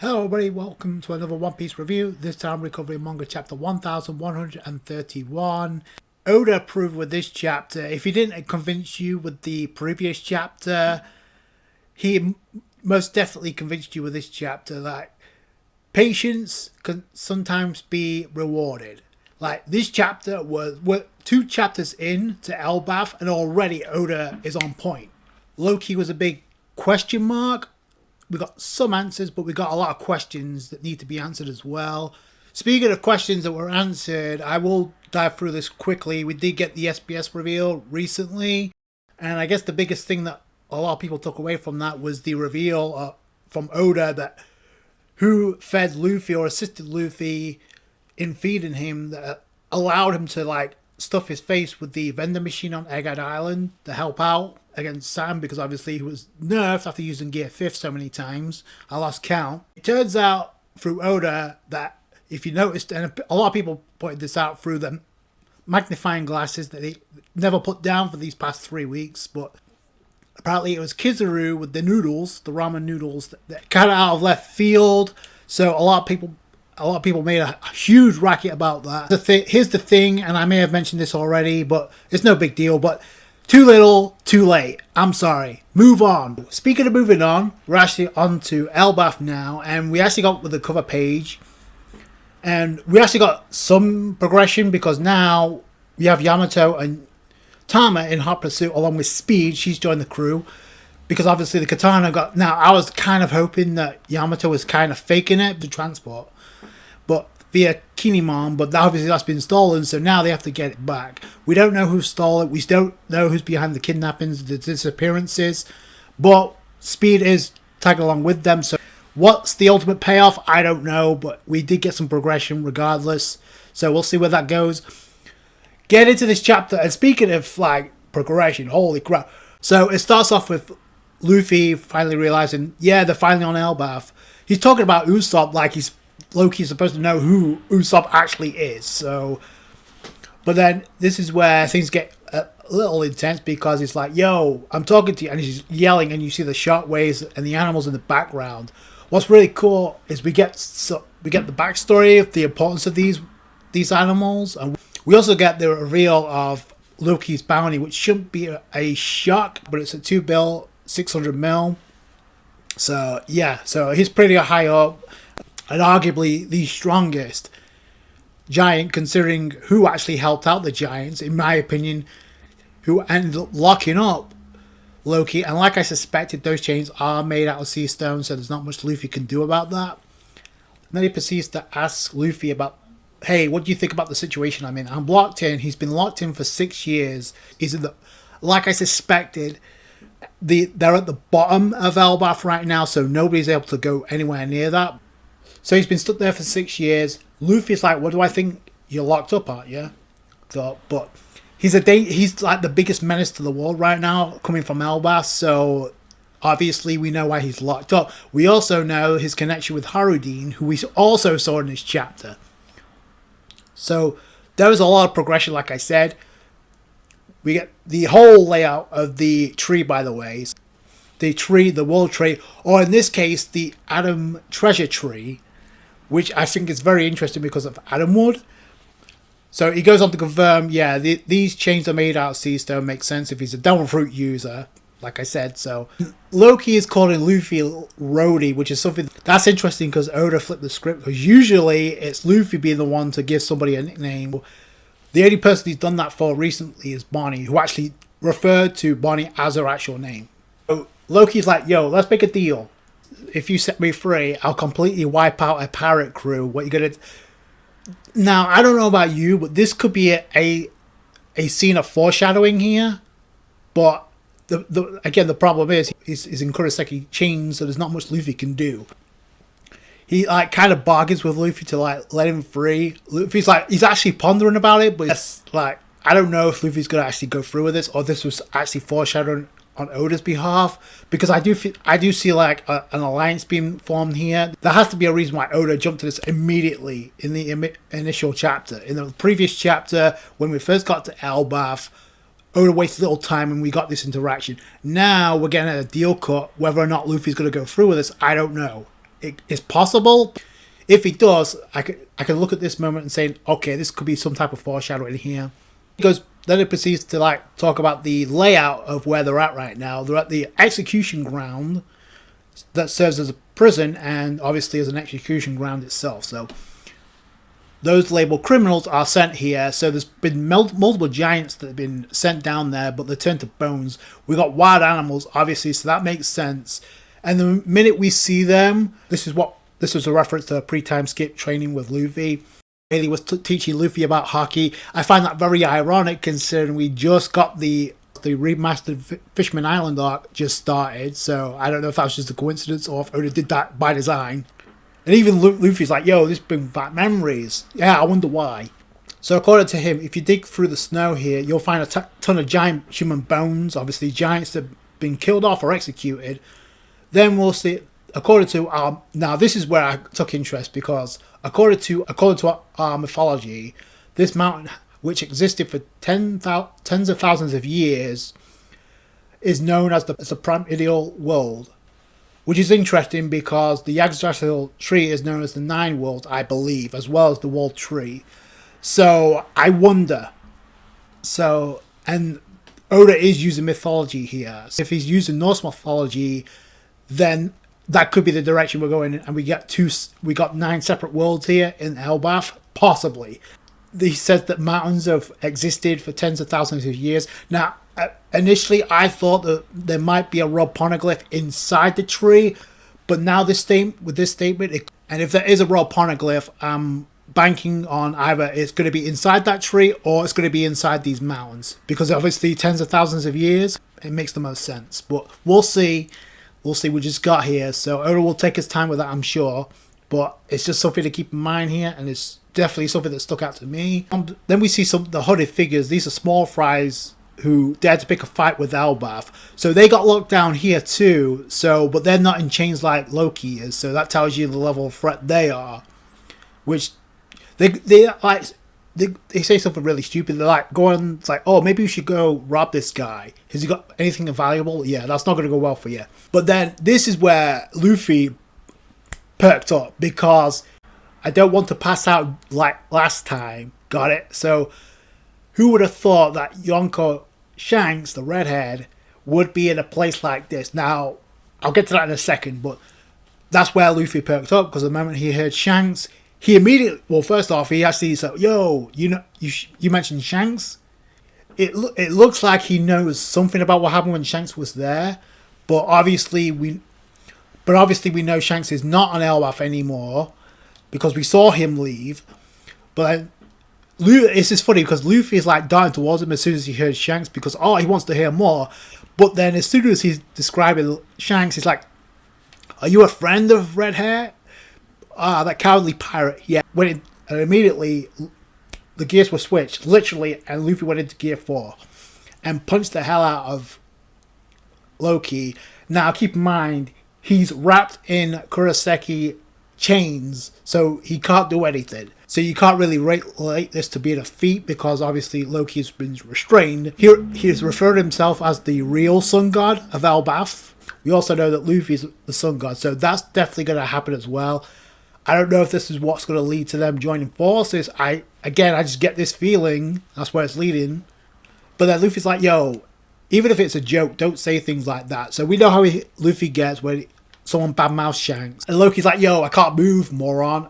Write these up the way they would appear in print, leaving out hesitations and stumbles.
Hello everybody, welcome to another One Piece review. This time we're covering manga chapter 1131. Oda approved with this chapter. If he didn't convince you with the previous chapter, he most definitely convinced you with this chapter that patience can sometimes be rewarded. Like, this chapter we're 2 chapters in to Elbaf and already Oda is on point. Loki was a big question mark. We got some answers, but we got a lot of questions that need to be answered as well. Speaking of questions that were answered, I will dive through this quickly. We did get the SBS reveal recently, and I guess the biggest thing that a lot of people took away from that was the reveal from Oda that who fed Luffy or assisted Luffy in feeding him, that allowed him to like stuff his face with the vending machine on Egghead Island to help out against Sam, because obviously he was nerfed after using Gear 5th so many times. I lost count. It turns out through Oda that, if you noticed, and a lot of people pointed this out through the magnifying glasses that they never put down for these past 3 weeks, but apparently it was Kizaru with the noodles, the ramen noodles, that kind of out of left field. So a lot of people made a huge racket about that. Here's the thing, and I may have mentioned this already, but it's no big deal, but too little, too late. I'm sorry. Move on. Speaking of moving on, we're actually on to Elbaf now, and we actually got with the cover page, and we actually got some progression because now we have Yamato and Tama in hot pursuit along with Speed. She's joined the crew because obviously the katana got... Now, I was kind of hoping that Yamato was kind of faking it to transport, but via Kinemon, but obviously that's been stolen, so now they have to get it back. We don't know who stole it, we don't know who's behind the kidnappings, the disappearances, but Speed is tagging along with them, so what's the ultimate payoff? I don't know, but we did get some progression regardless, so we'll see where that goes. Get into this chapter, and speaking of like progression, holy crap. So it starts off with Luffy finally realizing, yeah, they're finally on Elbaf. He's talking about Usopp like Loki's supposed to know who Usopp actually is. So, but then this is where things get a little intense, because he's like, yo, I'm talking to you, and he's yelling, and you see the shockwaves and the animals in the background. What's really cool is we get the backstory of the importance of these animals, and we also get the reveal of Loki's bounty, which shouldn't be a shock, but it's a 2 bill, 600 mil. So yeah, so he's pretty high up, and arguably the strongest giant, considering who actually helped out the giants, in my opinion, who ended up locking up Loki. And like I suspected, those chains are made out of sea stone, so there's not much Luffy can do about that. And then he proceeds to ask Luffy about, hey, what do you think about the situation I'm in? I'm locked in. He's been locked in for 6 years. Like I suspected, they're at the bottom of Elbaf right now, so nobody's able to go anywhere near that. So he's been stuck there for 6 years. Luffy's like, what do I think? You're locked up, aren't you? But he's like the biggest menace to the world right now, coming from Elbaf. So obviously we know why he's locked up. We also know his connection with Harudin, who we also saw in this chapter. So there was a lot of progression, like I said. We get the whole layout of the tree, by the way. The tree, the world tree, or in this case, the Adam treasure tree, which I think is very interesting because of Adam Wood. So he goes on to confirm, yeah, these chains are made out of sea stone. Makes sense if he's a devil fruit user, like I said. So Loki is calling Luffy Rhodey, which is something that's interesting because Oda flipped the script, because usually it's Luffy being the one to give somebody a nickname. The only person he's done that for recently is Bonnie, who actually referred to Bonnie as her actual name. So Loki's like, yo, let's make a deal. If you set me free, I'll completely wipe out a pirate crew. What you gonna... Now, I don't know about you, but this could be a scene of foreshadowing here. But again, the problem is he's in Kurosaki chains, so there's not much Luffy can do. He like kind of bargains with Luffy to like let him free. Luffy's like, he's actually pondering about it, but it's like, I don't know if Luffy's gonna actually go through with this, or this was actually foreshadowing on Oda's behalf, because I do see like an alliance being formed here. There has to be a reason why Oda jumped to this immediately in the initial chapter. In the previous chapter, when we first got to Elbaf, Oda wasted little time and we got this interaction. Now we're getting a deal cut. Whether or not Luffy's going to go through with this, I don't know. it's possible. If he does, I can look at this moment and say, okay, this could be some type of foreshadowing here. Then it proceeds to like talk about the layout of where they're at right now. They're at the execution ground that serves as a prison and obviously as an execution ground itself. So those labeled criminals are sent here. So there's been multiple giants that have been sent down there, but they turn to bones. We got wild animals, obviously, so that makes sense. And the minute we see them, this was a reference to a pre-time skip training with Luffy. He was teaching Luffy about hockey. I find that very ironic considering we just got the remastered Fishman Island arc just started. So I don't know if that was just a coincidence or if Oda did that by design. And even Luffy's like, yo, this brings back memories. Yeah, I wonder why. So according to him, if you dig through the snow here, you'll find a ton of giant human bones. Obviously, giants that have been killed off or executed. Then we'll see, according to now this is where I took interest because according to our mythology, this mountain, which existed for tens of thousands of years, is known as the primordial world, which is interesting because the Yggdrasil tree is known as the Nine Worlds, I believe, as well as the World Tree. So I wonder. And Oda is using mythology here. So if he's using Norse mythology, then that could be the direction we're going in, and we got 9 separate worlds here in Elbaf, possibly. He says that mountains have existed for tens of thousands of years. Now, initially I thought that there might be a rock poneglyph inside the tree, but now with this statement, and if there is a rock poneglyph, I'm banking on either it's going to be inside that tree or it's going to be inside these mountains, because obviously tens of thousands of years, it makes the most sense. But we'll see. We just got here, so Oda will take his time with that, I'm sure. But it's just something to keep in mind here, and it's definitely something that stuck out to me. Then we see the hooded figures. These are small fries who dared to pick a fight with Elbaf. So they got locked down here too. But they're not in chains like Loki is. So that tells you the level of threat they are. Which they say something really stupid. They're like going, it's like, oh, maybe we should go rob this guy. Has he got anything valuable? Yeah, that's not going to go well for you. But then this is where Luffy perked up, because I don't want to pass out like last time. Got it? So who would have thought that Yonko Shanks, the redhead, would be in a place like this? Now, I'll get to that in a second, but that's where Luffy perked up, because the moment he heard Shanks, he immediately, well, first off, he actually said, yo, you mentioned Shanks? It looks like he knows something about what happened when Shanks was there, but obviously we know Shanks is not on Elbaf anymore, because we saw him leave. But it's just funny, because Luffy is like darting towards him as soon as he heard Shanks, because, he wants to hear more. But then as soon as he's describing Shanks, he's like, are you a friend of Red Hair? That cowardly pirate. Yeah. And immediately the gears were switched, literally, and Luffy went into gear 4 and punched the hell out of Loki. Now keep in mind, he's wrapped in Kuroseki chains, so he can't do anything. So you can't really relate this to being a feat, because obviously Loki has been restrained. Here he's referred to himself as the real sun god of Elbaf. We also know that Luffy's the sun god, so that's definitely going to happen as well. I don't know if this is what's going to lead to them joining forces. I just get this feeling that's where it's leading. But then Luffy's like, yo, even if it's a joke, don't say things like that. So we know how Luffy gets when someone badmouths Shanks. And Loki's like, yo, I can't move, moron.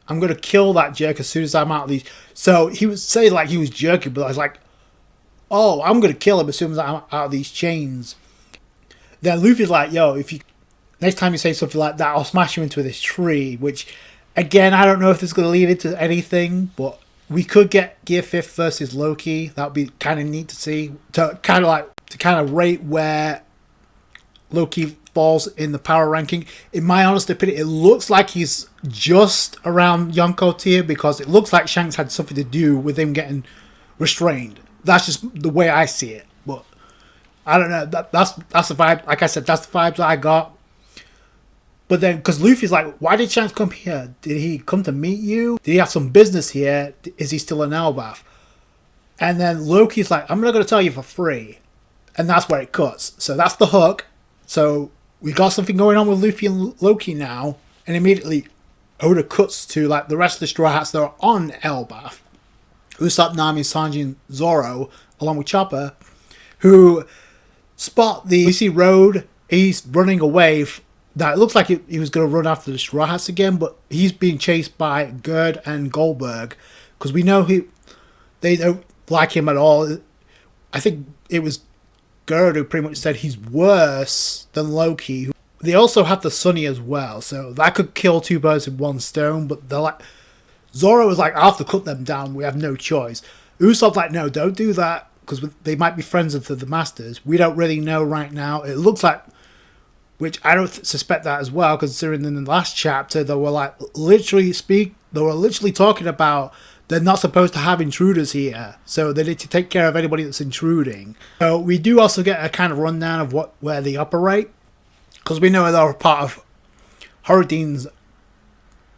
I'm going to kill that jerk as soon as I'm out of these. So he was saying like he was joking, but I was like, oh, I'm going to kill him as soon as I'm out of these chains. Then Luffy's like, yo, next time you say something like that, I'll smash you into this tree. Which, again, I don't know if this is going to lead into anything, but we could get Gear 5th versus Loki. That would be kind of neat to see. To kind of rate where Loki falls in the power ranking. In my honest opinion, it looks like he's just around Yonko tier, because it looks like Shanks had something to do with him getting restrained. That's just the way I see it. But I don't know. That's the vibe. Like I said, that's the vibes that I got. But then, because Luffy's like, why did Shanks come here? Did he come to meet you? Did he have some business here? Is he still in Elbaf? And then Loki's like, I'm not going to tell you for free. And that's where it cuts. So that's the hook. So we got something going on with Luffy and Loki now. And immediately Oda cuts to like the rest of the Straw Hats that are on Elbaf. Usopp, Nami, Sanji, and Zoro, along with Chopper, who spot we see Road. He's running away. Now it looks like he was going to run after the Straw Hats again, but he's being chased by Gerd and Goldberg, because we know they don't like him at all. I think it was Gerd who pretty much said he's worse than Loki. They also have the Sunny as well, so that could kill two birds with one stone. But they're like, Zoro is like, I have to cut them down. We have no choice. Usopp's like, no, don't do that, because they might be friends of the Masters. We don't really know right now. It looks like, which I don't suspect that as well, considering in the last chapter they were like literally talking about they're not supposed to have intruders here, so they need to take care of anybody that's intruding. So we do also get a kind of rundown of where they operate, because we know they're a part of Horodene's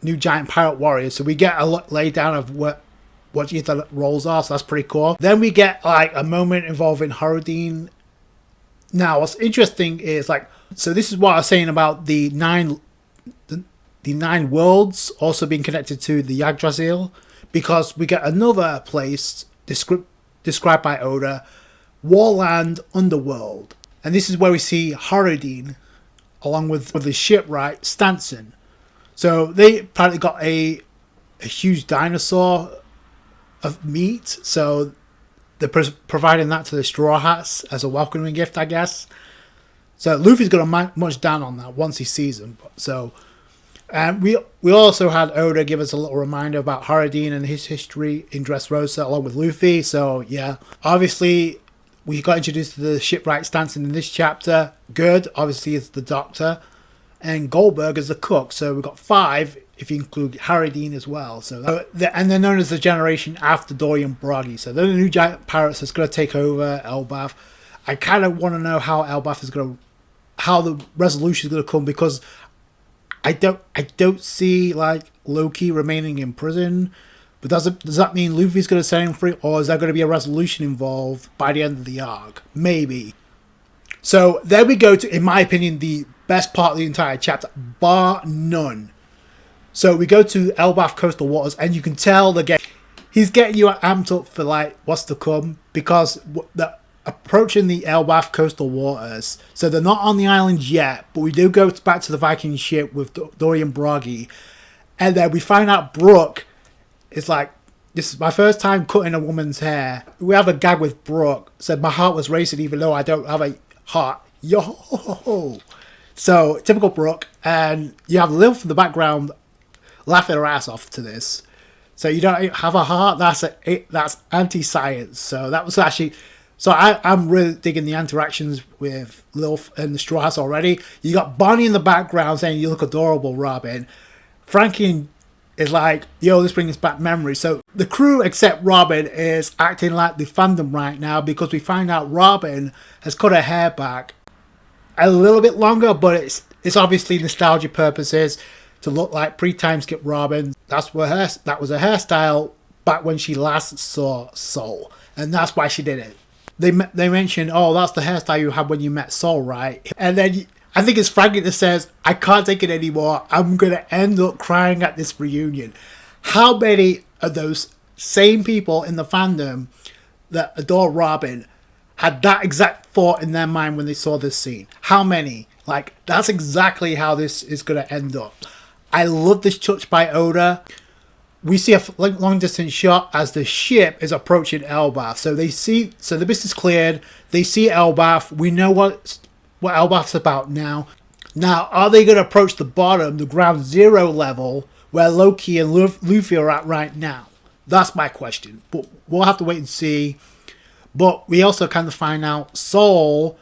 new giant pirate warriors. So we get a lay down of what each of the roles are. So that's pretty cool. Then we get like a moment involving Horodene. Now, what's interesting is like, so this is what I was saying about the nine worlds also being connected to the Yggdrasil. Because we get another place described by Oda, Warland Underworld. And this is where we see Horodene, along with the shipwright Stanson. So they apparently got a huge dinosaur of meat. So they're providing that to the Straw Hats as a welcoming gift, I guess. So Luffy's going to munch down on that once he sees them. So... And we also had Oda give us a little reminder about Horodene and his history in Dressrosa along with Luffy. So yeah, obviously we got introduced to the shipwright Stanson in this chapter. Gerd obviously is the doctor, and Goldberg is the cook. So we've got 5 if you include Horodene as well. So and they're known as the generation after Dorian Broggy. So they're the new giant pirates that's going to take over Elbaf. I kind of want to know how how the resolution is going to come, because I don't see like Loki remaining in prison, but does that mean Luffy's going to set him free, or is there going to be a resolution involved by the end of the arc? Maybe. So there we go to, in my opinion, the best part of the entire chapter, bar none. So we go to Elbaf coastal waters, and you can tell he's getting you amped up for like what's to come, because the approaching the Elbaf coastal waters. So they're not on the island yet, but we do go back to the Viking ship with Dorian Broggy. And then we find out Brooke is like, this is my first time cutting a woman's hair. We have a gag with Brooke. Said, my heart was racing even though I don't have a heart. Yo! So, typical Brooke. And you have Lil in the background laughing her ass off to this. So you don't have a heart? That's anti-science. So that was actually... So I'm really digging the interactions with Lil and the Straw Hats already. You got Bonnie in the background saying, you look adorable, Robin. Frankie is like, yo, this brings back memories. So the crew, except Robin, is acting like the fandom right now, because we find out Robin has cut her hair back a little bit longer, but it's obviously nostalgia purposes to look like pre-time skip Robin. That was her hairstyle back when she last saw Soul, and that's why she did it. They mentioned, oh, that's the hairstyle you had when you met Soul, right? And then I think it's Frankie that says, I can't take it anymore. I'm going to end up crying at this reunion. How many of those same people in the fandom that adore Robin had that exact thought in their mind when they saw this scene? How many? Like, that's exactly how this is going to end up. I love this touch by Oda. We see a long distance shot as the ship is approaching Elbaf. So the mist is cleared. They see Elbaf. We know what Elbaf's about now. Now, are they going to approach the bottom, the ground zero level, where Loki and Luffy are at right now? That's my question. But we'll have to wait and see. But we also kind of find out Soul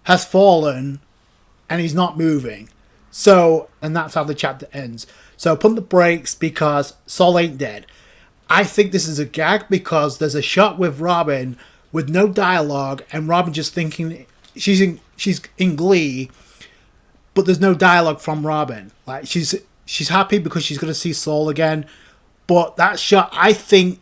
has fallen and he's not moving. So, and that's how the chapter ends. So pump the brakes, because Soul ain't dead. I think this is a gag, because there's a shot with Robin with no dialogue, and Robin just thinking she's in glee, but there's no dialogue from Robin. Like she's happy because she's gonna see Soul again. But that shot, I think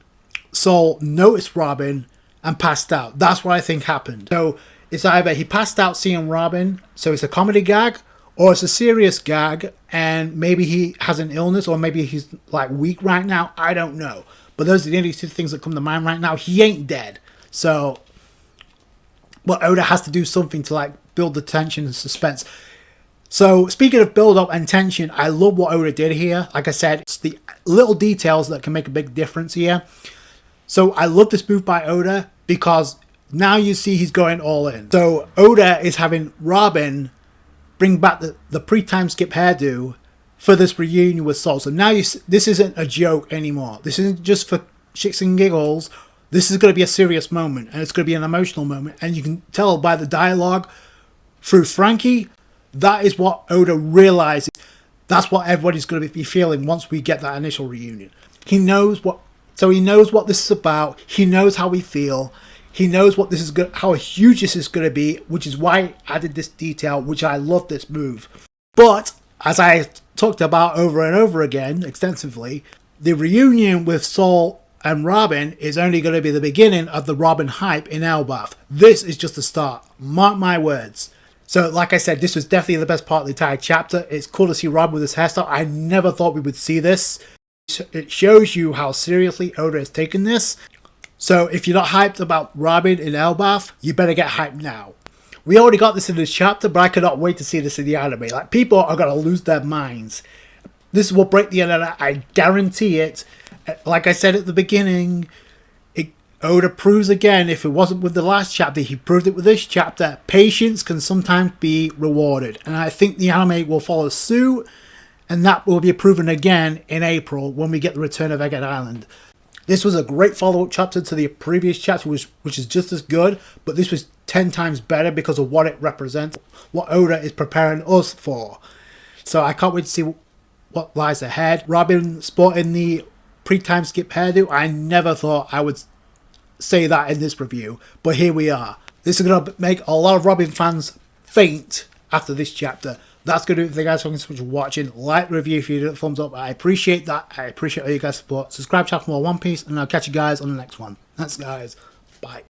Soul noticed Robin and passed out. That's what I think happened. So it's either he passed out seeing Robin, so it's a comedy gag, or it's a serious gag and maybe he has an illness or maybe he's like weak right now. I don't know. But those are the only two things that come to mind right now. He ain't dead. So, but Oda has to do something to like build the tension and suspense. So speaking of build up and tension, I love what Oda did here. Like I said, it's the little details that can make a big difference here. So I love this move by Oda because now you see he's going all in. So Oda is having Robin bring back the pre-time skip hairdo for this reunion with Sol. So now this isn't a joke anymore. This isn't just for shits and giggles. This is going to be a serious moment, and it's going to be an emotional moment. And you can tell by the dialogue through Frankie, that is what Oda realizes. That's what everybody's going to be feeling once we get that initial reunion. He knows what this is about. He knows how we feel. He knows what this is how huge this is going to be, which is why I added this detail, which I love this move. But as I talked about over and over again extensively, the reunion with Sol and Robin is only going to be the beginning of the Robin hype in Elbaf. This is just the start. Mark my words. So, like I said, this was definitely the best part of the entire chapter. It's cool to see Robin with his hairstyle. I never thought we would see this. It shows you how seriously Oda has taken this. So, if you're not hyped about Robin in Elbaf, you better get hyped now. We already got this in this chapter, but I cannot wait to see this in the anime. Like, people are going to lose their minds. This will break the internet. I guarantee it. Like I said at the beginning, Oda proves again, if it wasn't with the last chapter, he proved it with this chapter. Patience can sometimes be rewarded. And I think the anime will follow suit. And that will be proven again in April when we get the return of Egghead Island. This was a great follow-up chapter to the previous chapter, which is just as good. But this was 10 times better because of what it represents. What Oda is preparing us for. So I can't wait to see what lies ahead. Robin sporting the pre-time skip hairdo. I never thought I would say that in this review, but here we are. This is going to make a lot of Robin fans faint after this chapter. That's going to do it for you guys. Thank you so much for watching. Like the review if you did, thumbs up. I appreciate that. I appreciate all you guys' support. Subscribe, channel for more One Piece, and I'll catch you guys on the next one. Thanks, guys. Bye.